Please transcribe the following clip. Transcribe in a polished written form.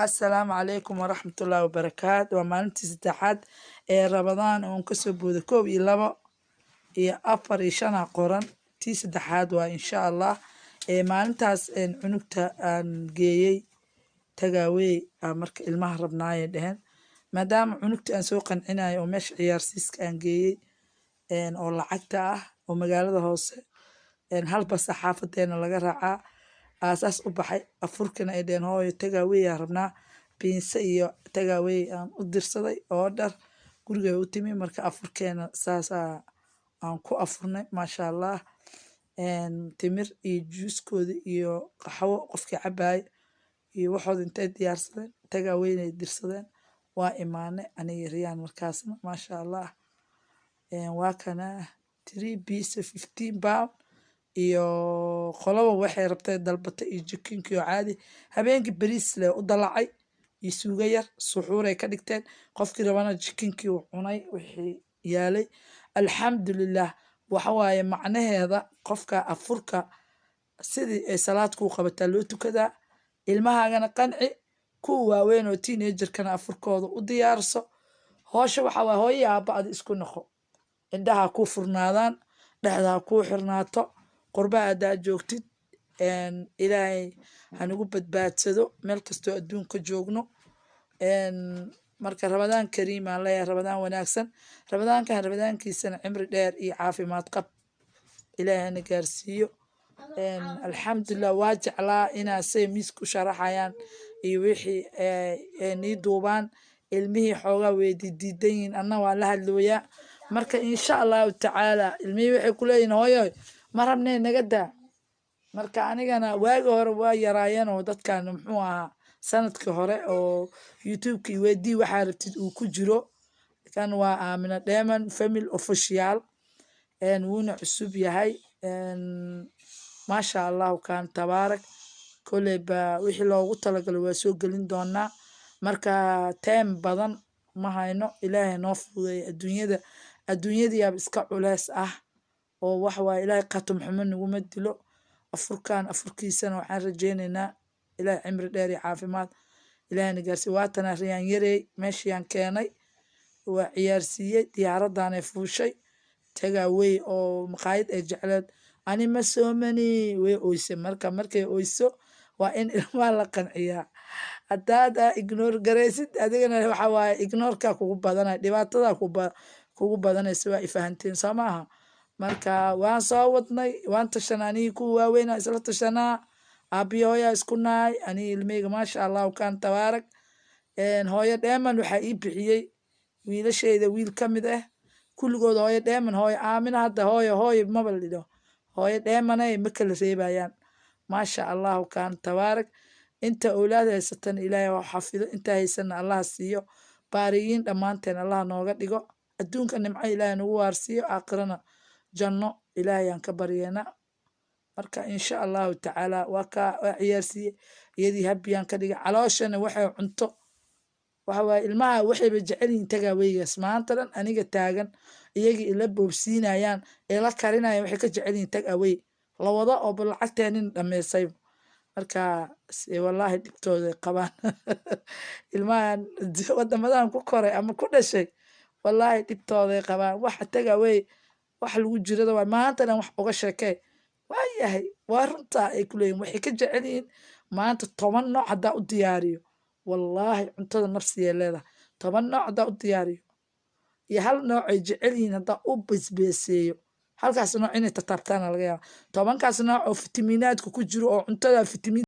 السلام عليكم ورحمة الله وبركاته ومالنتي سدحاد رمضان oon kasoo booda 1 iyo 2 iyo 4 iyo 5 qoran tii saddexaad waa insha Allah maalintaas cunugta aan geeyay tagaaway marka ilmaha rabnaayay dhaheen maadaama cunugta aan soo qancinayo oo meesha ciyaarsiiska aan geeyay oo lacagta ah oo magaalada hoose halba saxaafadeena laga raacaa asaas u baxay afurkana ay dheen hooyo tagaaway rabnaa biinsa iyo tagaaway aan u dirsaday oo dhar guriga u timi marka afurkeena saas aan ku afurnay maasha Allah timir iyo juuskooda iyo qaxwo qofkii cabaay iyo waxooda intay diyaarsadeen tagaaway inay dirsadeen waa imaanay aniga riyaan markaasna maasha Allah waa kana 3 piece 15 pound iyo qolobo waxay rabtay dalbatay iyo jikinkii caadi habeenkii bariis leh u dalacay iyo suuga yar suxuuray ka dhigteen qofkii rabana jikinkii uu cunay wixii yaalay alxamdulillah waxa waaye macnaheeda qofka afurka sidii ay salaad ku qabataa loo tukadaa ilmahaagana qanci ku waaweyn oo teenager-kana afurkooda u diyaarso hoosha waxa waa hooyo aabba ad isku noqo indhaha ku furnaadaan dhexda ku xirnaato qurba aad joogtid ilaahay hanagu badbaadsado meel kasto adduunka joogno marka Ramadaan kariim aan leeyahay Ramadaan wanaagsan ramadaankiisana cimri dheer iyo caafimaad qab ilaahay na gaarsiiyo alxamdulillah waa jeclaa inaa say miisku sharaxayaan iyo wixii ni duubaan ilmihii xoogaa weydiidan anna waa la hadlooyaa marka insha Allah tacaala ilmihii waxay ku leeyihiin hooyo ma rabnay naga daa marka anigana waagi hore waa yaraayeen oo dadkan muxuu ahaa sanadkii hore oo YouTube-kii weydii waxa rabtid uu ku jiro kan waa Aamina Dheeman family official wuuna cusub yahay maasha Allah kan tabaarak koleyba wixii loogu talagalay waa soo gelin doonaa marka time badan ma hayno ilaahay noo fududeeyo adduunyada yaab iska culays ah oo wax waa ilaahay qatum xumo naguma dilo afurkiisana waxaan rajeynaynaa ilaahay cimri dheer iyo caafimaad ilaahay na gaarsiiyo waatana riyaan yarey meeshii aan keenay waa ciyaarsiiyey diyaaradan ay fuushay tagaaway oo maqaayad ay jecleed ani ma soomani way oyse markay oyso waa in ilmaha la qanciyaa hadaad ignore garaysid adigana waxa waaye ignoorka kugu badanay dhibaatada kugu badanaysa waa ifahanteen soomaha marka waan soo wadnay waan tashanaa aniga ku waaweyn isla tashanaa aabiyo hooyo isku naay aniga ilmeyga maasha Allah kan tabaarak hooyo Dheeman waxa ii bixiyay wiilashayda wiil kamid ah kulligood hooyo Dheeman hooyo Aamina hadda hooyo maba lido hooyo Dheeman ay ma kala reebayaan maasha Allah kan tabaarak inta awlaad haysatan ilaahay waa xafido inta haysana Allah siiyo baariyin dhamaanteen Allah nooga dhigo adduunka nimco ilaahay nagu waarsiyo aakhirana janno ilaahay aan ka baryeena marka insha Allah tacaala waa ka ciyaarsiye iyadii habiyaan ka dhiga calooshana waxay cunto waxa waa ilmaha waxay jecelyihiin tagaawaygaas maanta dhan aniga taagan iyagii ila boobsiinayaan ee la karinayaan waxay ka jecelyihiin tagaaway la wada oo lacagteenin dhameysay marka wallahi dhibtooda qabaan ilmahan wadamadan ku koray ama ku dhashay wallahi dhibtooda qabaan waxa tagaaway wax lagu jirada waa maanta dhan wax uga sheekay waayahay waa runta ay ku leeyihiin waxay ka jecelyihiin maanta 10 nooc hadaa u diyaariyo wallahi cuntada nafsiga leedahay 10 nooc hadaa u diyaariyo iyo hal nooc ay jecelyihiin hadaa u basbaaseeyo halkaas nooc inay tatabtaan laga yaabaa 10kaas nooc oo fitamiinaadku ku jiro oo cuntada fitamiin